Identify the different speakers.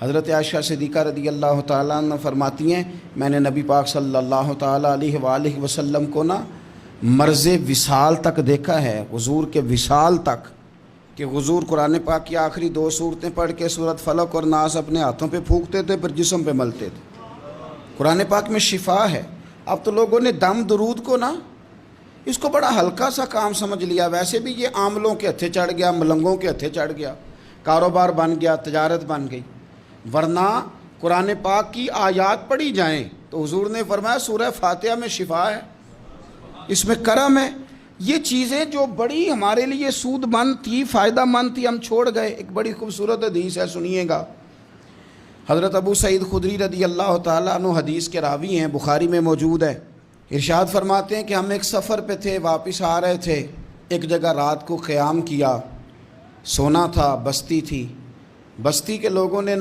Speaker 1: حضرت عائشہ صدیقہ رضی اللہ تعالیٰ عنہ فرماتی ہیں میں نے نبی پاک صلی اللہ تعالیٰ علیہ وآلہ وسلم کو مرض وصال تک دیکھا ہے، حضور کے وصال تک، کہ حضور قرآن پاک کی آخری 2 سورتیں پڑھ کے سورت فلق اور ناس اپنے ہاتھوں پہ پھونکتے تھے، پھر جسم پہ ملتے تھے۔ قرآن پاک میں شفا ہے۔ اب تو لوگوں نے دم درود کو اس کو بڑا ہلکا سا کام سمجھ لیا۔ ویسے بھی یہ عاملوں کے ہتھے چڑھ گیا، ملنگوں کے ہتھے چڑھ گیا، کاروبار بن گیا، تجارت بن گئی۔ ورنہ قرآن پاک کی آیات پڑھی جائیں تو حضور نے فرمایا سورہ فاتحہ میں شفا ہے، اس میں کرم ہے۔ یہ چیزیں جو بڑی ہمارے لیے سود مند تھی، فائدہ مند تھی، ہم چھوڑ گئے۔ ایک بڑی خوبصورت حدیث ہے، سنیے گا۔ حضرت ابو سعید خدری رضی اللہ تعالیٰ عنہ حدیث کے راوی ہیں، بخاری میں موجود ہے۔ ارشاد فرماتے ہیں کہ ہم ایک سفر پہ تھے، واپس آ رہے تھے، ایک جگہ رات کو قیام کیا، سونا تھا، بستی تھی، بستی کے لوگوں نے